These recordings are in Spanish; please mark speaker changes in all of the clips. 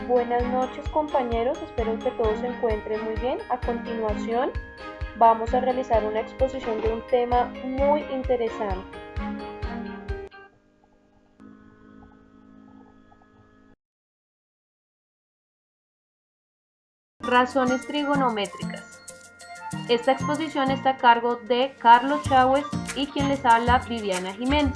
Speaker 1: Buenas noches compañeros, espero que todos se encuentren muy bien. A continuación vamos a realizar una exposición de un tema muy interesante. Razones trigonométricas. Esta exposición está a cargo de Carlos Chávez y quien les habla, Viviana Jiménez.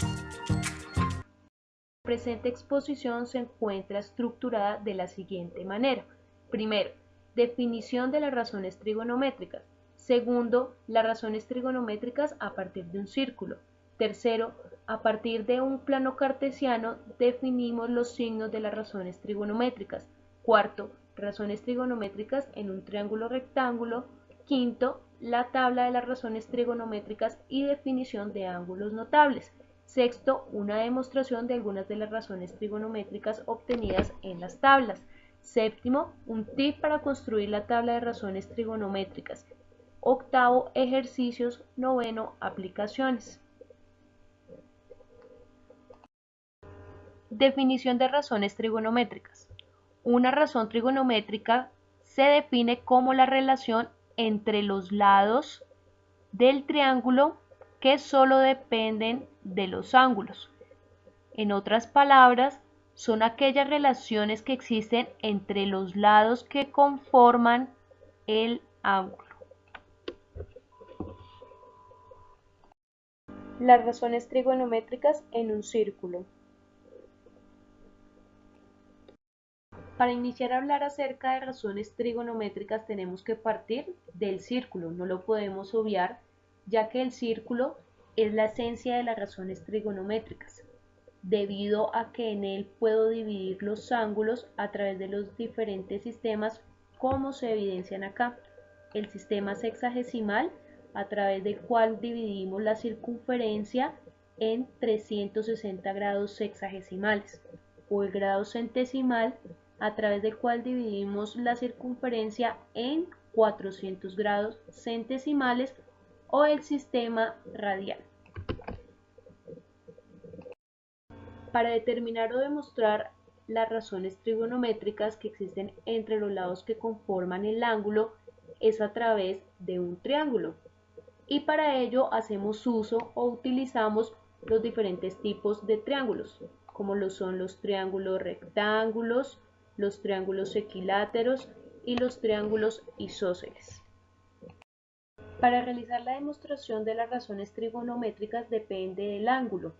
Speaker 1: La presente exposición se encuentra estructurada de la siguiente manera. Primero, definición de las razones trigonométricas. Segundo, las razones trigonométricas a partir de un círculo. Tercero, a partir de un plano cartesiano definimos los signos de las razones trigonométricas. Cuarto, razones trigonométricas en un triángulo rectángulo. Quinto, la tabla de las razones trigonométricas y definición de ángulos notables. Sexto, una demostración de algunas de las razones trigonométricas obtenidas en las tablas. Séptimo, un tip para construir la tabla de razones trigonométricas. Octavo, ejercicios. Noveno, aplicaciones. Definición de razones trigonométricas. Una razón trigonométrica se define como la relación entre los lados del triángulo que solo dependen de los ángulos. En otras palabras, son aquellas relaciones que existen entre los lados que conforman el ángulo. Las razones trigonométricas en un círculo. Para iniciar a hablar acerca de razones trigonométricas tenemos que partir del círculo, no lo podemos obviar, ya que el círculo es la esencia de las razones trigonométricas, debido a que en él puedo dividir los ángulos a través de los diferentes sistemas como se evidencian acá. El sistema sexagesimal, a través del cual dividimos la circunferencia en 360 grados sexagesimales, o el grado centesimal, a través del cual dividimos la circunferencia en 400 grados centesimales, o el sistema radial. Para determinar o demostrar las razones trigonométricas que existen entre los lados que conforman el ángulo es a través de un triángulo. Y para ello hacemos uso o utilizamos los diferentes tipos de triángulos, como lo son los triángulos rectángulos, los triángulos equiláteros y los triángulos isósceles. Para realizar la demostración de las razones trigonométricas depende del ángulo.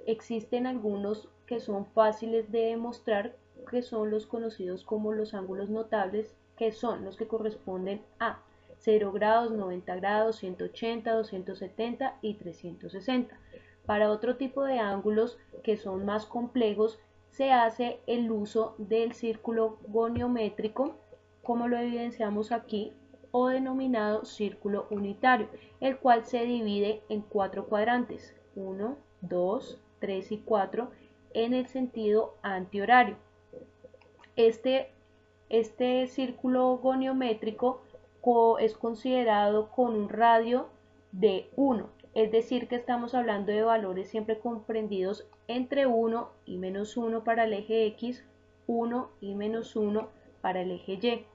Speaker 1: Existen algunos que son fáciles de demostrar, que son los conocidos como los ángulos notables, que son los que corresponden a 0 grados, 90 grados, 180, 270 y 360. Para otro tipo de ángulos que son más complejos, se hace el uso del círculo goniométrico, como lo evidenciamos aquí, o denominado círculo unitario, el cual se divide en 4 cuadrantes, 1, 2, 3 y 4, en el sentido antihorario. Este círculo goniométrico es considerado con un radio de 1, es decir que estamos hablando de valores siempre comprendidos entre 1 y menos 1 para el eje X, 1 y menos 1 para el eje Y.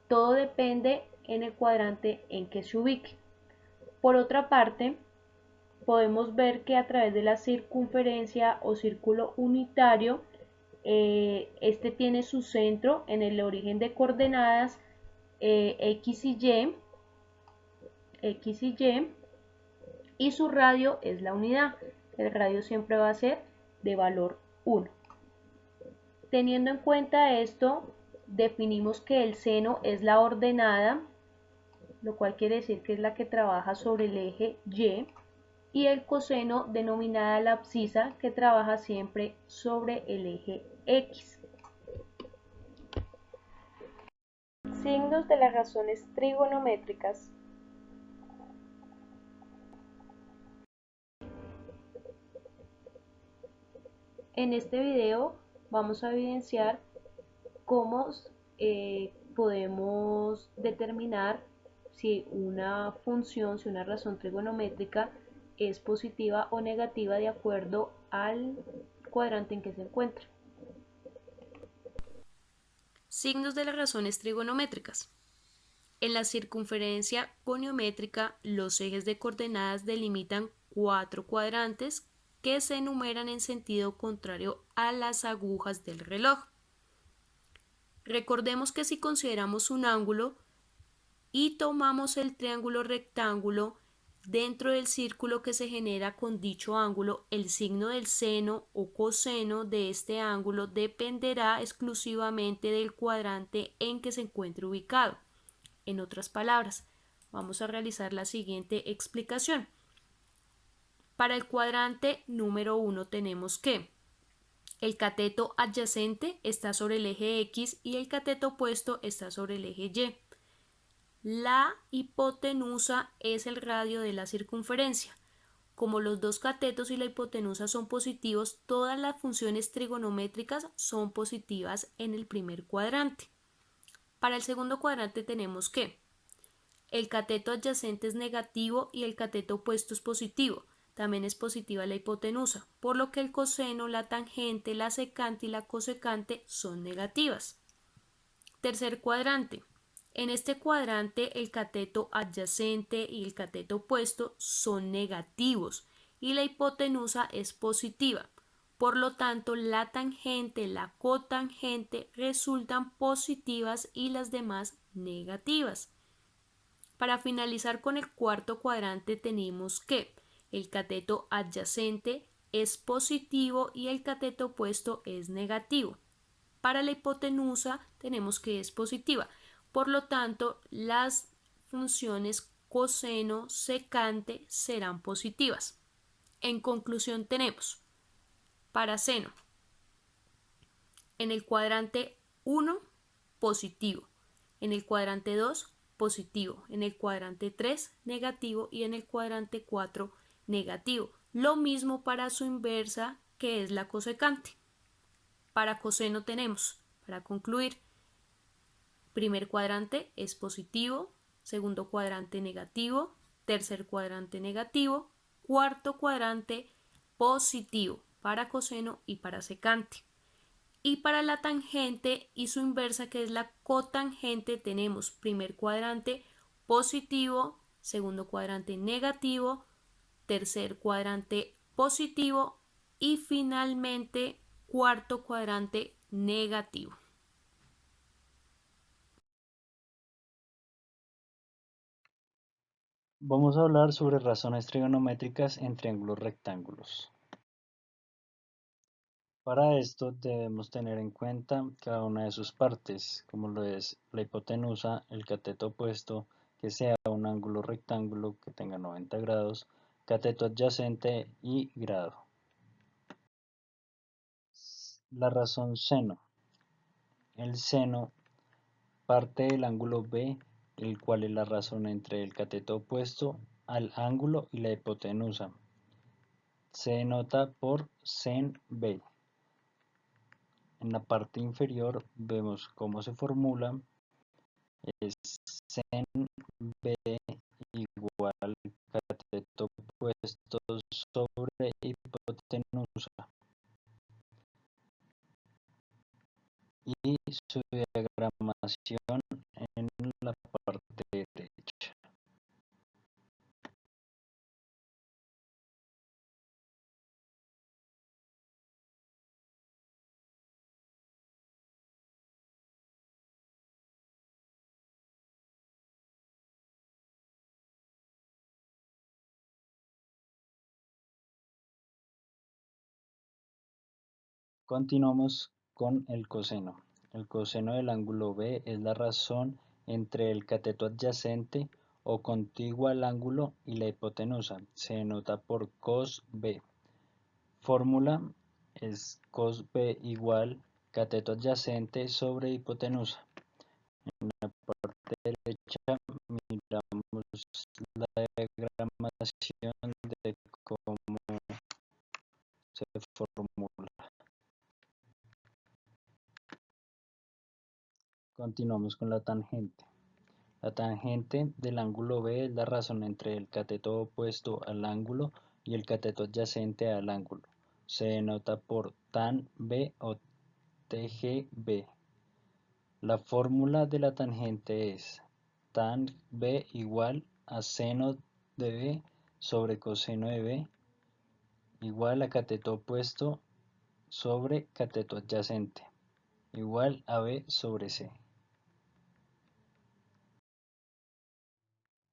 Speaker 1: Todo depende en el cuadrante en que se ubique. Por otra parte, podemos ver que a través de la circunferencia o círculo unitario, este tiene su centro en el origen de coordenadas X y Y, su radio es la unidad. El radio siempre va a ser de valor 1. Teniendo en cuenta esto, definimos que el seno es la ordenada, lo cual quiere decir que es la que trabaja sobre el eje y el coseno denominada la abscisa, que trabaja siempre sobre el eje X. Signos de las razones trigonométricas. En este video vamos a evidenciar cómo podemos determinar si una función, si una razón trigonométrica es positiva o negativa de acuerdo al cuadrante en que se encuentra. Signos de las razones trigonométricas. En la circunferencia goniométrica, los ejes de coordenadas delimitan 4 cuadrantes que se enumeran en sentido contrario a las agujas del reloj. Recordemos que si consideramos un ángulo y tomamos el triángulo rectángulo, dentro del círculo que se genera con dicho ángulo, el signo del seno o coseno de este ángulo dependerá exclusivamente del cuadrante en que se encuentre ubicado. En otras palabras, vamos a realizar la siguiente explicación. Para el cuadrante número 1 tenemos que el cateto adyacente está sobre el eje X y el cateto opuesto está sobre el eje Y. La hipotenusa es el radio de la circunferencia. Como los dos catetos y la hipotenusa son positivos, todas las funciones trigonométricas son positivas en el primer cuadrante. Para el segundo cuadrante tenemos que el cateto adyacente es negativo y el cateto opuesto es positivo. También es positiva la hipotenusa, por lo que el coseno, la tangente, la secante y la cosecante son negativas. Tercer cuadrante. En este cuadrante el cateto adyacente y el cateto opuesto son negativos y la hipotenusa es positiva. Por lo tanto, la tangente, la cotangente resultan positivas y las demás negativas. Para finalizar con el cuarto cuadrante tenemos que el cateto adyacente es positivo y el cateto opuesto es negativo. Para la hipotenusa tenemos que es positiva. Por lo tanto, las funciones coseno, secante serán positivas. En conclusión tenemos para seno en el cuadrante 1 positivo, en el cuadrante 2 positivo, en el cuadrante 3 negativo y en el cuadrante 4 negativo. Lo mismo para su inversa, que es la cosecante. Para coseno tenemos, para concluir, primer cuadrante es positivo, segundo cuadrante negativo, tercer cuadrante negativo, cuarto cuadrante positivo para coseno y para secante. Y para la tangente y su inversa, que es la cotangente, tenemos primer cuadrante positivo, segundo cuadrante negativo, tercer cuadrante positivo y finalmente cuarto cuadrante negativo.
Speaker 2: Vamos a hablar sobre razones trigonométricas en triángulos rectángulos. Para esto debemos tener en cuenta cada una de sus partes, como lo es la hipotenusa, el cateto opuesto, que sea un ángulo rectángulo que tenga 90 grados, cateto adyacente y grado. La razón seno. El seno parte del ángulo B, el cual es la razón entre el cateto opuesto al ángulo y la hipotenusa. Se denota por sen B. En la parte inferior vemos cómo se formula. Es sen B igual cateto opuesto sobre hipotenusa. Y su diagramación en la parte derecha. Continuamos con el coseno. El coseno del ángulo B es la razón entre el cateto adyacente o contigua al ángulo y la hipotenusa. Se denota por cos B. Fórmula es cos B igual cateto adyacente sobre hipotenusa. En la parte derecha miramos la diagramación de cómo se formula. Continuamos con la tangente. La tangente del ángulo B es la razón entre el cateto opuesto al ángulo y el cateto adyacente al ángulo. Se denota por tan B o TGB. La fórmula de la tangente es tan b igual a seno de b sobre coseno de b igual a cateto opuesto sobre cateto adyacente igual a b sobre c.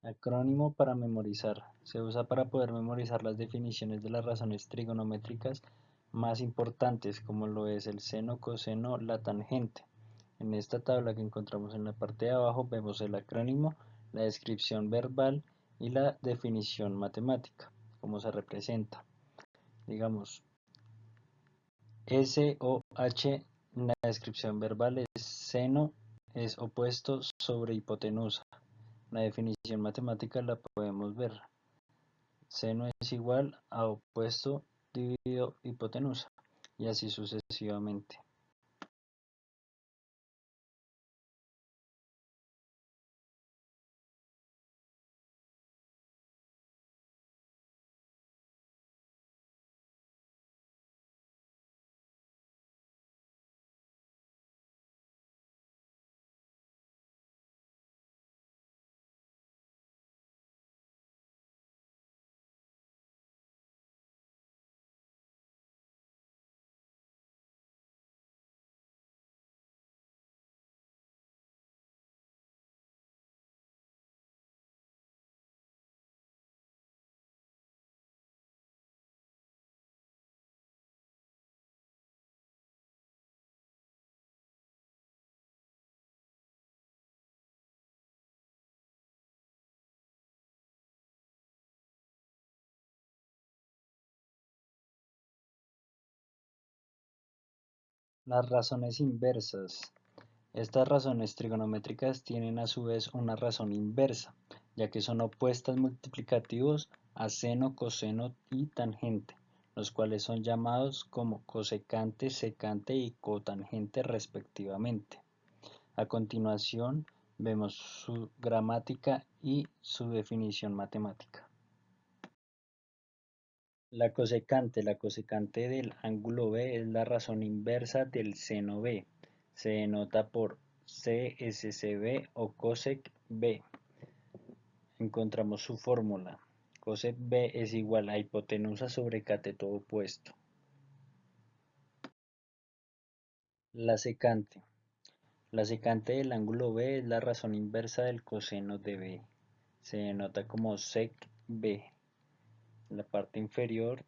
Speaker 2: Acrónimo para memorizar. Se usa para poder memorizar las definiciones de las razones trigonométricas más importantes, como lo es el seno, coseno, la tangente. En esta tabla que encontramos en la parte de abajo vemos el acrónimo, la descripción verbal y la definición matemática, cómo se representa. Digamos, SOH, la descripción verbal es seno, es opuesto sobre hipotenusa. La definición matemática la podemos ver. Seno es igual a opuesto dividido hipotenusa, y así sucesivamente. Las razones inversas. Estas razones trigonométricas tienen a su vez una razón inversa, ya que son opuestas multiplicativos a seno, coseno y tangente, los cuales son llamados como cosecante, secante y cotangente respectivamente. A continuación vemos su gramática y su definición matemática. La cosecante del ángulo B es la razón inversa del seno B. Se denota por CSCB o cosec B. Encontramos su fórmula. Cosec B es igual a hipotenusa sobre cateto opuesto. La secante. La secante del ángulo B es la razón inversa del coseno de B. Se denota como sec B. En la parte inferior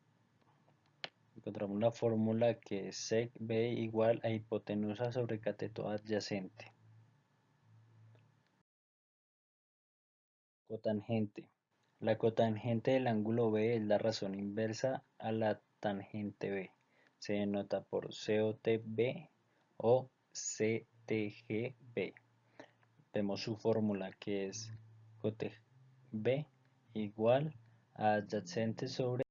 Speaker 2: encontramos la fórmula que es sec B igual a hipotenusa sobre cateto adyacente. Cotangente. La cotangente del ángulo B es la razón inversa a la tangente B. Se denota por COTB o CTGB. Vemos su fórmula que es COTB igual a adyacente sobre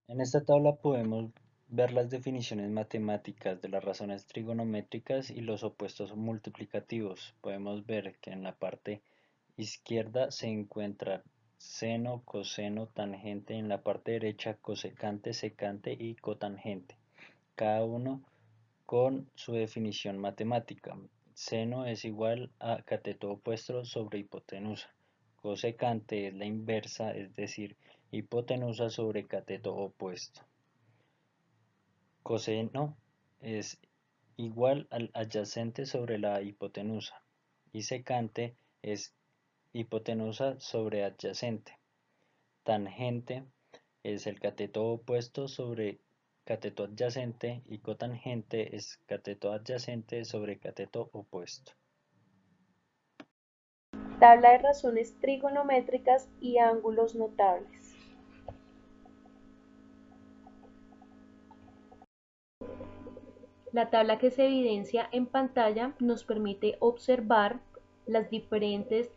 Speaker 2: En esta tabla podemos ver las definiciones matemáticas de las razones trigonométricas y los opuestos multiplicativos. Podemos ver que en la parte izquierda se encuentra seno, coseno, tangente, en la parte derecha cosecante, secante y cotangente, cada uno con su definición matemática. Seno es igual a cateto opuesto sobre hipotenusa. Cosecante es la inversa, es decir, hipotenusa sobre cateto opuesto. Coseno es igual al adyacente sobre la hipotenusa. Y secante es hipotenusa sobre adyacente. Tangente es el cateto opuesto sobre cateto adyacente y cotangente es cateto adyacente sobre cateto opuesto.
Speaker 1: Tabla de razones trigonométricas y ángulos notables. La tabla que se evidencia en pantalla nos permite observar las diferentes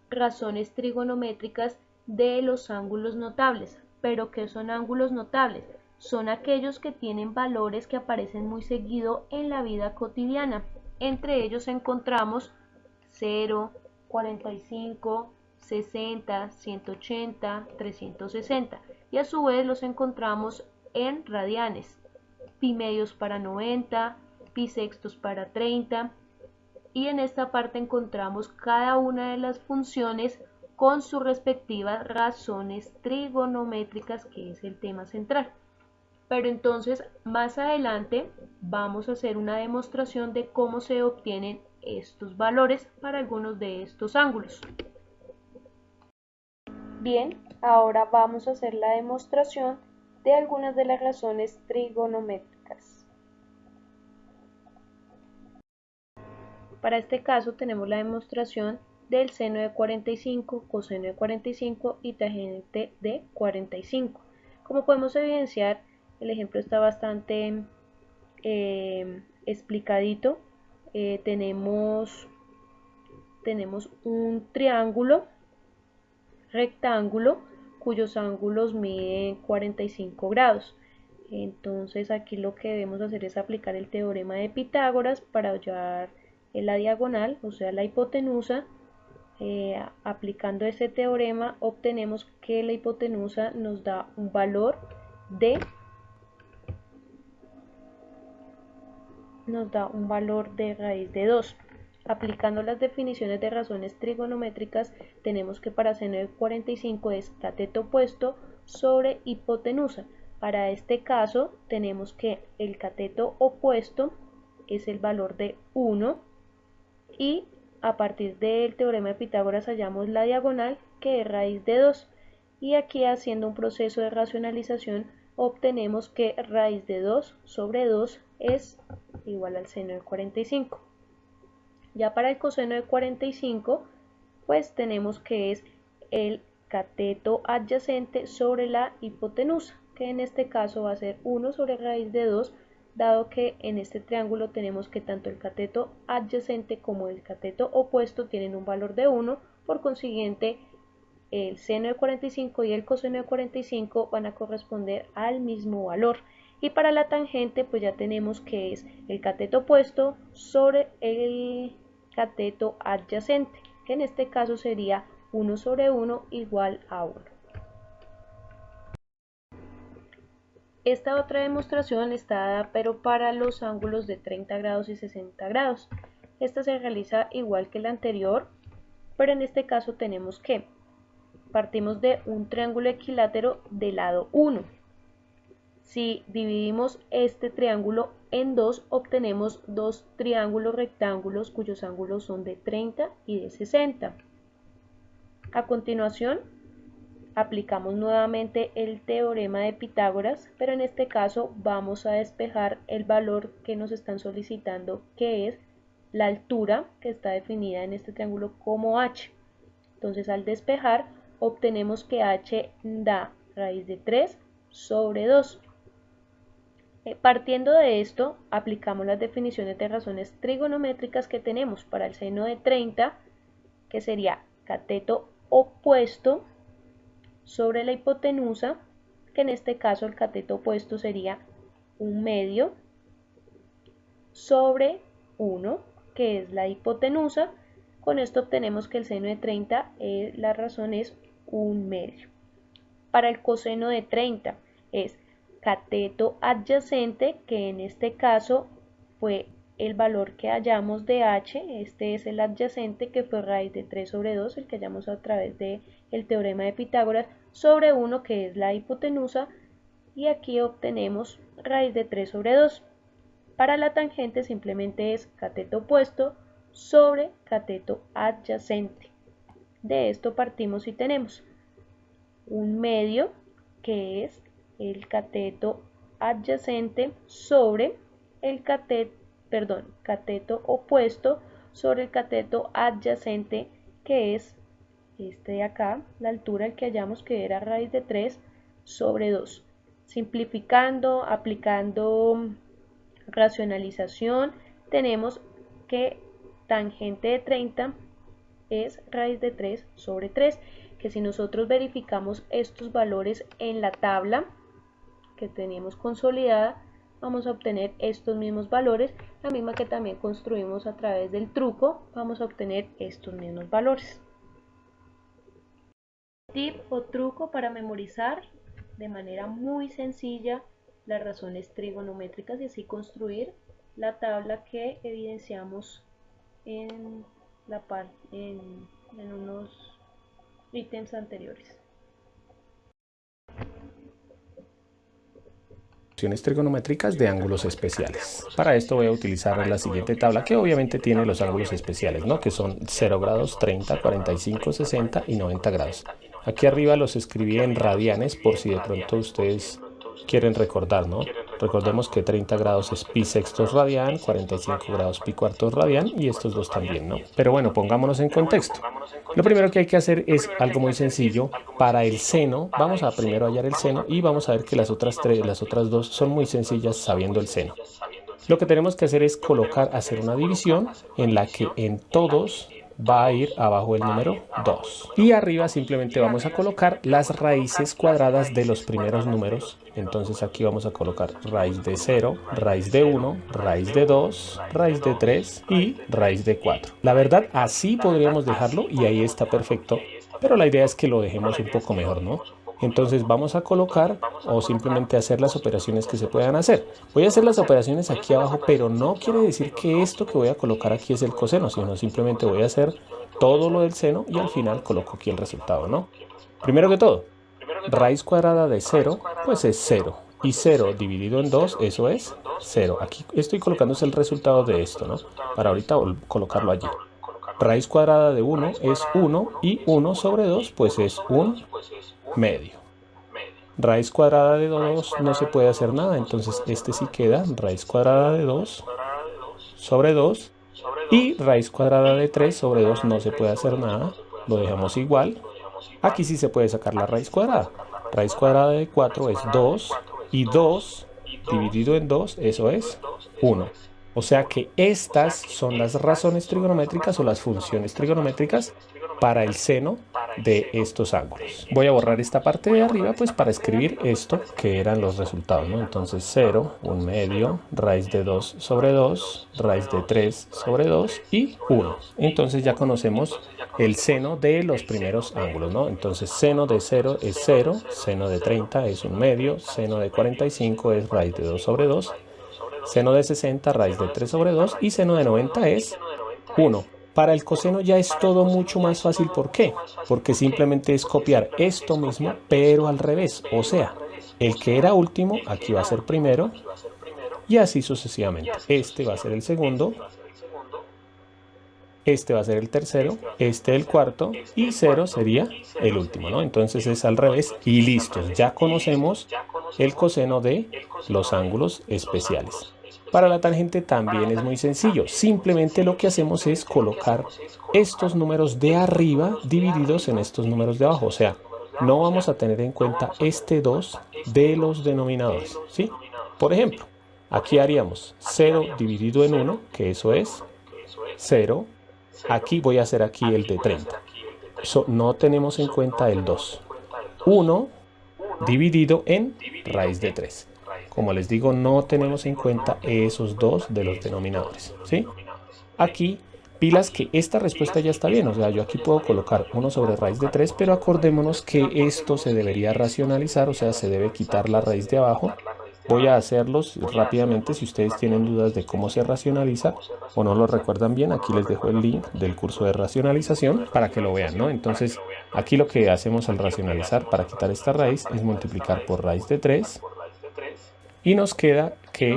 Speaker 1: razones trigonométricas de los ángulos notables. ¿Pero qué son ángulos notables? Son aquellos que tienen valores que aparecen muy seguido en la vida cotidiana. Entre ellos encontramos 0, 45, 60, 180, 360 y a su vez los encontramos en radianes, pi medios para 90, pi sextos para 30 y en esta parte encontramos cada una de las funciones con sus respectivas razones trigonométricas, que es el tema central. Pero entonces más adelante vamos a hacer una demostración de cómo se obtienen estos valores para algunos de estos ángulos. Bien, ahora vamos a hacer la demostración de algunas de las razones trigonométricas. Para este caso tenemos la demostración del seno de 45, coseno de 45 y tangente de 45. Como podemos evidenciar, el ejemplo está bastante explicadito. Tenemos un triángulo rectángulo cuyos ángulos miden 45 grados. Entonces aquí lo que debemos hacer es aplicar el teorema de Pitágoras para hallar la diagonal, o sea la hipotenusa. Aplicando ese teorema obtenemos que la hipotenusa nos da un valor de raíz de 2. Aplicando las definiciones de razones trigonométricas, tenemos que para seno de 45 es cateto opuesto sobre hipotenusa. Para este caso, tenemos que el cateto opuesto es el valor de 1 y a partir del teorema de Pitágoras hallamos la diagonal, que es raíz de 2. Y aquí, haciendo un proceso de racionalización, obtenemos que raíz de 2 sobre 2 es igual al seno de 45. Ya para el coseno de 45, pues tenemos que es el cateto adyacente sobre la hipotenusa, que en este caso va a ser 1 sobre raíz de 2, dado que en este triángulo tenemos que tanto el cateto adyacente como el cateto opuesto tienen un valor de 1, por consiguiente el seno de 45 y el coseno de 45 van a corresponder al mismo valor. Y para la tangente pues ya tenemos que es el cateto opuesto sobre el cateto adyacente, que en este caso sería 1 sobre 1 igual a 1. Esta otra demostración está dada pero para los ángulos de 30 grados y 60 grados. Esta se realiza igual que la anterior, pero en este caso tenemos que partimos de un triángulo equilátero de lado 1. Si dividimos este triángulo en dos, obtenemos dos triángulos rectángulos cuyos ángulos son de 30 y de 60. A continuación, aplicamos nuevamente el teorema de Pitágoras, pero en este caso vamos a despejar el valor que nos están solicitando, que es la altura que está definida en este triángulo como h. Entonces, al despejar, obtenemos que h da raíz de 3 sobre 2. Partiendo de esto, aplicamos las definiciones de razones trigonométricas que tenemos para el seno de 30, que sería cateto opuesto sobre la hipotenusa, que en este caso el cateto opuesto sería 1/2 sobre 1, que es la hipotenusa. Con esto obtenemos que el seno de 30, la razón es 1/2. Para el coseno de 30 es cateto adyacente, que en este caso fue el valor que hallamos de h, este es el adyacente que fue raíz de 3 sobre 2, el que hallamos a través del teorema de Pitágoras, sobre 1 que es la hipotenusa, y aquí obtenemos raíz de 3 sobre 2. Para la tangente simplemente es cateto opuesto sobre cateto adyacente. De esto partimos y tenemos 1/2, que es el cateto adyacente sobre el cateto opuesto sobre el cateto adyacente, que es este de acá, la altura, el que hallamos que era raíz de 3 sobre 2. Simplificando, aplicando racionalización, tenemos que tangente de 30 es raíz de 3 sobre 3, que si nosotros verificamos estos valores en la tabla que tenemos consolidada, vamos a obtener estos mismos valores, la misma que también construimos a través del truco, vamos a obtener estos mismos valores. Tip o truco para memorizar de manera muy sencilla las razones trigonométricas y así construir la tabla que evidenciamos en unos ítems anteriores.
Speaker 3: Funciones trigonométricas de ángulos especiales. Para esto voy a utilizar la siguiente tabla que obviamente tiene los ángulos especiales, ¿no? Que son 0 grados, 30, 45, 60 y 90 grados. Aquí arriba los escribí en radianes por si de pronto ustedes quieren recordar, ¿no? Recordemos que 30 grados es pi sextos radian, 45 grados pi cuartos radian y estos dos también, ¿no? Pero bueno, pongámonos en contexto. Lo primero que hay que hacer es algo muy sencillo. Para el seno, vamos a primero hallar el seno y vamos a ver que las otras dos son muy sencillas sabiendo el seno. Lo que tenemos que hacer es hacer una división en la que en todos va a ir abajo el número 2. Y arriba simplemente vamos a colocar las raíces cuadradas de los primeros números. Entonces aquí vamos a colocar raíz de 0, raíz de 1, raíz de 2, raíz de 3 y raíz de 4. La verdad, así podríamos dejarlo y ahí está perfecto. Pero la idea es que lo dejemos un poco mejor, ¿no? Entonces vamos a colocar o simplemente hacer las operaciones que se puedan hacer. Voy a hacer las operaciones aquí abajo, pero no quiere decir que esto que voy a colocar aquí es el coseno, sino simplemente voy a hacer todo lo del seno y al final coloco aquí el resultado, ¿no? Primero que todo, raíz cuadrada de 0, pues es 0. Y 0 dividido en 2, eso es 0. Aquí estoy colocando el resultado de esto, ¿no? Para ahorita colocarlo allí. Raíz cuadrada de 1 es 1 y 1 sobre 2, pues es un medio. Raíz cuadrada de 2 no se puede hacer nada, entonces este sí queda raíz cuadrada de 2 sobre 2 y raíz cuadrada de 3 sobre 2 no se puede hacer nada, lo dejamos igual. Aquí sí se puede sacar la raíz cuadrada. Raíz cuadrada de 4 es 2 y 2 dividido en 2, eso es 1. O sea que estas son las razones trigonométricas o las funciones trigonométricas para el seno de estos ángulos. Voy a borrar esta parte de arriba pues para escribir esto que eran los resultados, ¿no? Entonces 0, 1 medio, raíz de 2 sobre 2, raíz de 3 sobre 2 y 1. Entonces ya conocemos el seno de los primeros ángulos, ¿no? Entonces seno de 0 es 0, seno de 30 es 1 medio, seno de 45 es raíz de 2 sobre 2, seno de 60 raíz de 3 sobre 2 y seno de 90 es 1. Para el coseno ya es todo mucho más fácil. ¿Por qué? Porque simplemente es copiar esto mismo, pero al revés. O sea, el que era último, aquí va a ser primero, y así sucesivamente. Este va a ser el segundo, este va a ser el tercero, este el cuarto, y 0 sería el último, ¿no? Entonces es al revés, y listos. Ya conocemos el coseno de los ángulos especiales. Para la tangente también es muy sencillo. Simplemente lo que hacemos es colocar estos números de arriba divididos en estos números de abajo. O sea, no vamos a tener en cuenta este 2 de los denominadores, ¿sí? Por ejemplo, aquí haríamos 0 dividido en 1, que eso es 0. Aquí voy a hacer aquí el de 30. No tenemos en cuenta el 2. 1 dividido en raíz de 3. Como les digo, no tenemos en cuenta esos 2 de los denominadores, ¿sí? Aquí, pilas que esta respuesta ya está bien. O sea, yo aquí puedo colocar 1 sobre raíz de 3, pero acordémonos que esto se debería racionalizar, o sea, se debe quitar la raíz de abajo. Voy a hacerlos rápidamente. Si ustedes tienen dudas de cómo se racionaliza o no lo recuerdan bien, aquí les dejo el link del curso de racionalización para que lo vean, ¿no? Entonces, aquí lo que hacemos al racionalizar para quitar esta raíz es multiplicar por raíz de 3. Y nos queda que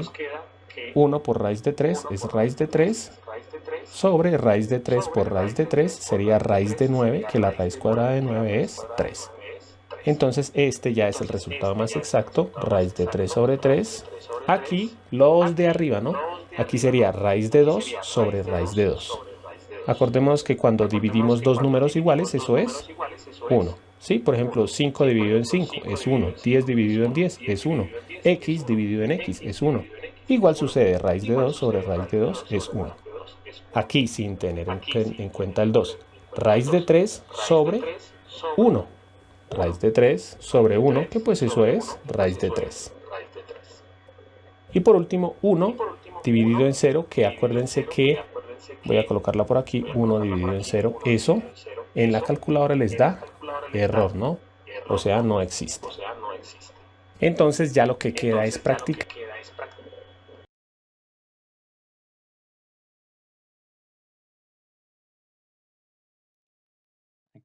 Speaker 3: 1 por raíz de 3 es raíz de 3 sobre raíz de 3 por raíz de 3 sería raíz de 9, que la raíz cuadrada de 9 es 3. Entonces este ya es el resultado más exacto, raíz de 3 sobre 3. Aquí los de arriba, ¿no? Aquí sería raíz de 2 sobre raíz de 2. Acordémonos que cuando dividimos dos números iguales, eso es 1. ¿Sí? Por ejemplo, 5 dividido en 5 es 1, 10 dividido en 10 es 1, x dividido en x es 1. Igual sucede, raíz de 2 sobre raíz de 2 es 1. Aquí, sin tener en cuenta el 2, raíz de 3 sobre 1 raíz de 3 sobre 1, que pues eso es raíz de 3. Y por último 1 dividido en 0, que acuérdense que, voy a colocarla por aquí, 1 dividido en 0, eso en la calculadora les da error, ¿no? O sea, no existe. Entonces ya lo que queda es practicar.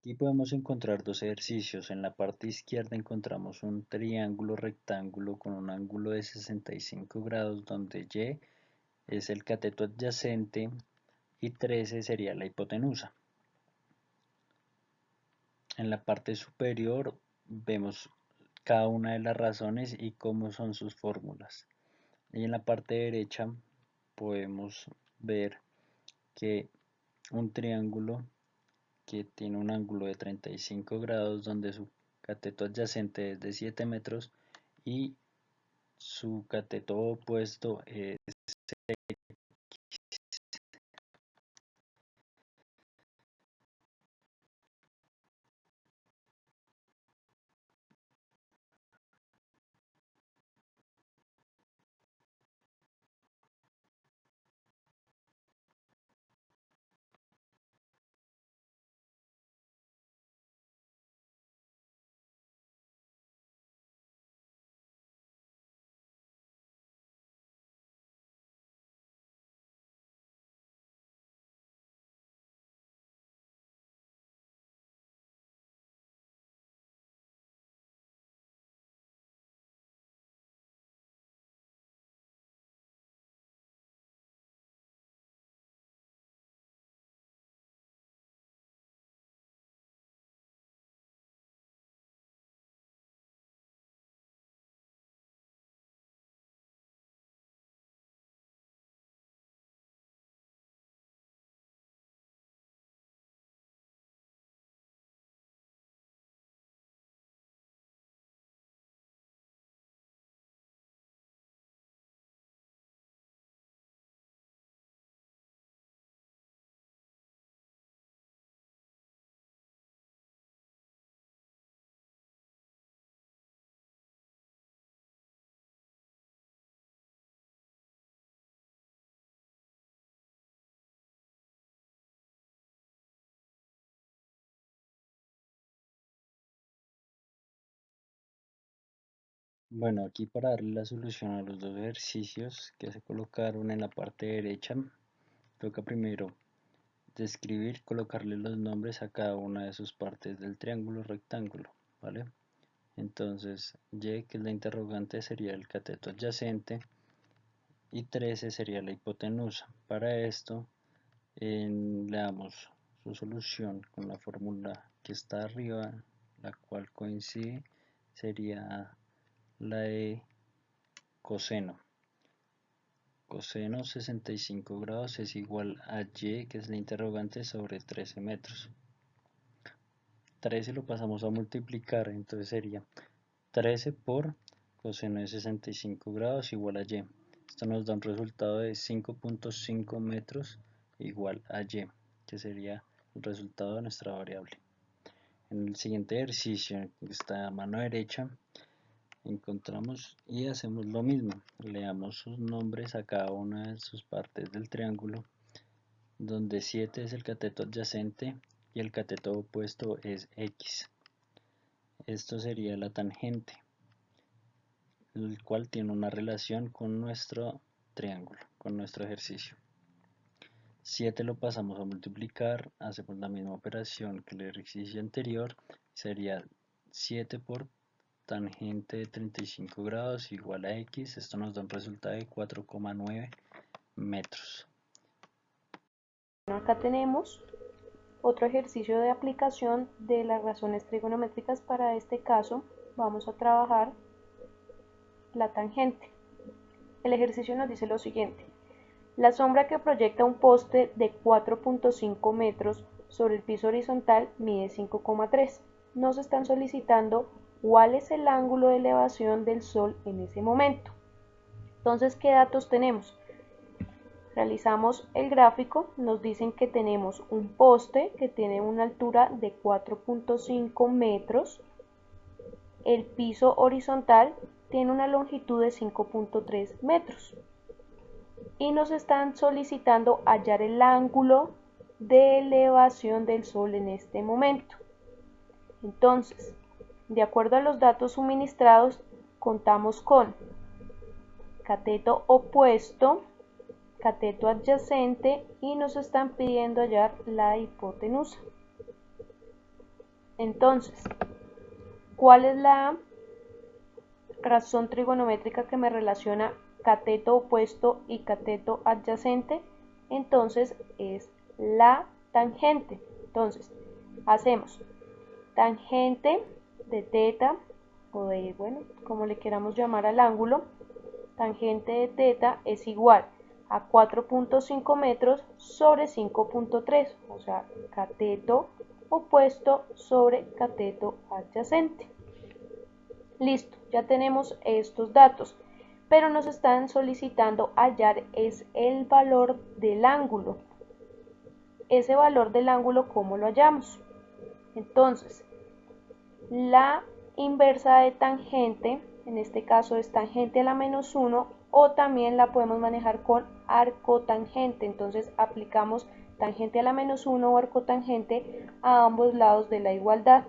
Speaker 2: Aquí podemos encontrar dos ejercicios. En la parte izquierda encontramos un triángulo rectángulo con un ángulo de 65 grados donde Y es el cateto adyacente y 13 sería la hipotenusa. En la parte superior vemos cada una de las razones y cómo son sus fórmulas. Y en la parte derecha podemos ver que un triángulo que tiene un ángulo de 35 grados donde su cateto adyacente es de 7 metros y su cateto opuesto es bueno, aquí para darle la solución a los dos ejercicios que se colocaron en la parte derecha, toca primero describir, colocarle los nombres a cada una de sus partes del triángulo rectángulo, ¿vale? Entonces, Y, que es la interrogante, sería el cateto adyacente y 13 sería la hipotenusa. Para esto, le damos su solución con la fórmula que está arriba, la cual coincide, sería la de coseno. Coseno 65 grados es igual a Y, que es la interrogante, sobre 13 metros. 13 lo pasamos a multiplicar, entonces sería 13 por coseno de 65 grados igual a Y. Esto nos da un resultado de 5.5 metros igual a Y, que sería el resultado de nuestra variable. En el siguiente ejercicio, que está a mano derecha, encontramos y hacemos lo mismo. Le damos sus nombres a cada una de sus partes del triángulo, donde 7 es el cateto adyacente y el cateto opuesto es X. Esto sería la tangente, el cual tiene una relación con nuestro triángulo, con nuestro ejercicio. 7 lo pasamos a multiplicar, hacemos la misma operación que el ejercicio anterior, sería 7 por tangente de 35 grados igual a X. Esto nos da un resultado de 4,9 metros.
Speaker 1: Acá tenemos otro ejercicio de aplicación de las razones trigonométricas. Para este caso vamos a trabajar la tangente. El ejercicio nos dice lo siguiente: la sombra que proyecta un poste de 4.5 metros sobre el piso horizontal mide 5,3. Nos están solicitando cuál es el ángulo de elevación del Sol en ese momento. Entonces, ¿qué datos tenemos? realizamos el gráfico, nos dicen que tenemos un poste que tiene una altura de 4.5 metros, el piso horizontal tiene una longitud de 5.3 metros y nos están solicitando hallar el ángulo de elevación del Sol en este momento. Entonces, de acuerdo a los datos suministrados, contamos con cateto opuesto, cateto adyacente y nos están pidiendo hallar la hipotenusa. Entonces, ¿cuál es la razón trigonométrica que me relaciona cateto opuesto y cateto adyacente? Entonces es la tangente. Entonces, hacemos tangente de teta, o de, bueno, como le queramos llamar al ángulo, tangente de teta es igual a 4.5 metros sobre 5.3, o sea, cateto opuesto sobre cateto adyacente. Listo, ya tenemos estos datos, pero nos están solicitando hallar es el valor del ángulo. Ese valor del ángulo, ¿cómo lo hallamos? Entonces, la inversa de tangente, en este caso es tangente a la menos 1, o también la podemos manejar con arcotangente. Entonces aplicamos tangente a la menos 1 o arcotangente a ambos lados de la igualdad.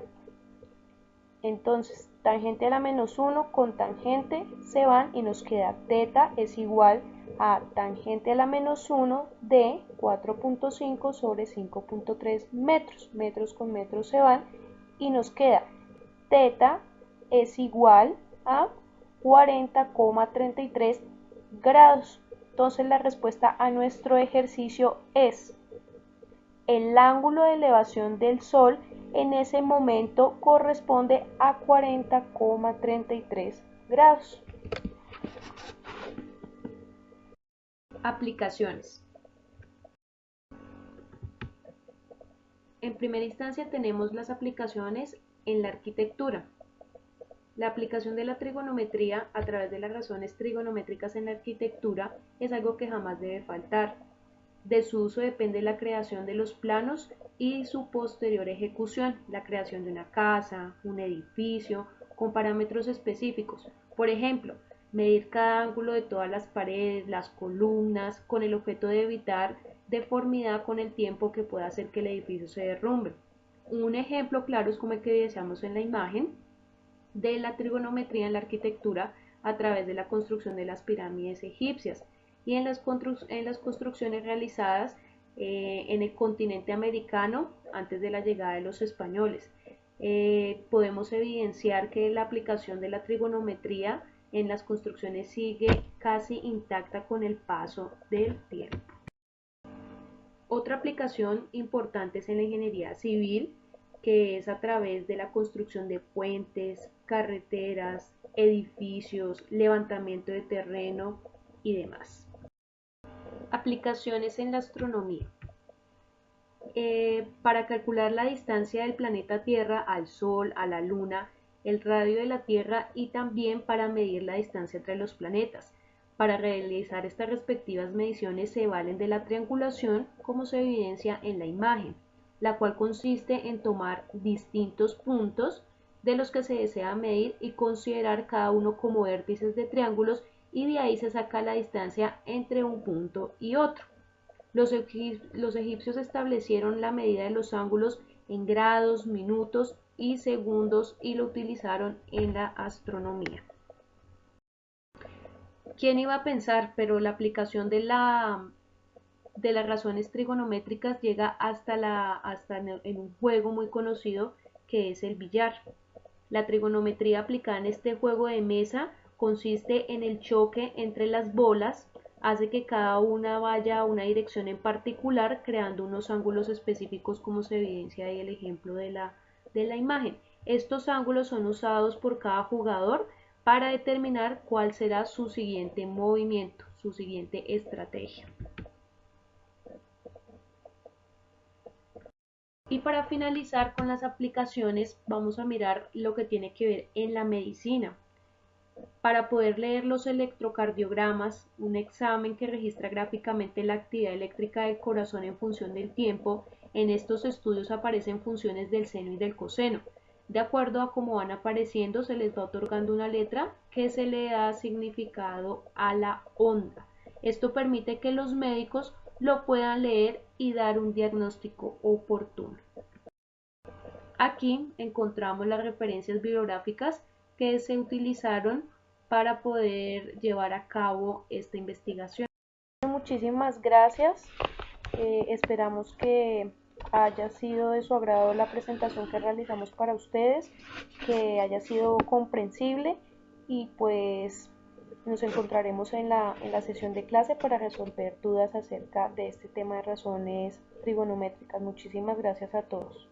Speaker 1: Entonces, tangente a la menos 1 con tangente se van y nos queda teta es igual a tangente a la menos 1 de 4.5 sobre 5.3 metros. Metros con metros se van y nos queda teta es igual a 40,33 grados. Entonces la respuesta a nuestro ejercicio es: el ángulo de elevación del Sol en ese momento corresponde a 40,33 grados. Aplicaciones. En primera instancia tenemos las aplicaciones en la arquitectura. La aplicación de la trigonometría a través de las razones trigonométricas en la arquitectura es algo que jamás debe faltar. De su uso depende la creación de los planos y su posterior ejecución, la creación de una casa, un edificio, con parámetros específicos. Por ejemplo, medir cada ángulo de todas las paredes, las columnas, con el objeto de evitar deformidad con el tiempo que pueda hacer que el edificio se derrumbe. Un ejemplo claro es como el que deseamos en la imagen de la trigonometría en la arquitectura a través de la construcción de las pirámides egipcias y en las construcciones realizadas en el continente americano antes de la llegada de los españoles. Podemos evidenciar que la aplicación de la trigonometría en las construcciones sigue casi intacta con el paso del tiempo. Otra aplicación importante es en la ingeniería civil, que es a través de la construcción de puentes, carreteras, edificios, levantamiento de terreno y demás. Aplicaciones en la astronomía. Para calcular la distancia del planeta Tierra al Sol, a la Luna, el radio de la Tierra y también para medir la distancia entre los planetas. Para realizar estas respectivas mediciones se valen de la triangulación, como se evidencia en la imagen, la cual consiste en tomar distintos puntos de los que se desea medir y considerar cada uno como vértices de triángulos, y de ahí se saca la distancia entre un punto y otro. Los egipcios establecieron la medida de los ángulos en grados, minutos y segundos y lo utilizaron en la astronomía. ¿Quién iba a pensar? Pero la aplicación de las razones trigonométricas llega hasta en un juego muy conocido que es el billar. La trigonometría aplicada en este juego de mesa consiste en el choque entre las bolas, hace que cada una vaya a una dirección en particular, creando unos ángulos específicos, como se evidencia ahí el ejemplo de la imagen. Estos ángulos son usados por cada jugador para determinar cuál será su siguiente movimiento, su siguiente estrategia. Y para finalizar con las aplicaciones, vamos a mirar lo que tiene que ver en la medicina. Para poder leer los electrocardiogramas, un examen que registra gráficamente la actividad eléctrica del corazón en función del tiempo, en estos estudios aparecen funciones del seno y del coseno. De acuerdo a cómo van apareciendo, se les va otorgando una letra que se le da significado a la onda. Esto permite que los médicos lo puedan leer y dar un diagnóstico oportuno. Aquí encontramos las referencias bibliográficas que se utilizaron para poder llevar a cabo esta investigación. Muchísimas gracias. Esperamos que haya sido de su agrado la presentación que realizamos para ustedes, que haya sido comprensible y pues nos encontraremos en la sesión de clase para resolver dudas acerca de este tema de razones trigonométricas. Muchísimas gracias a todos.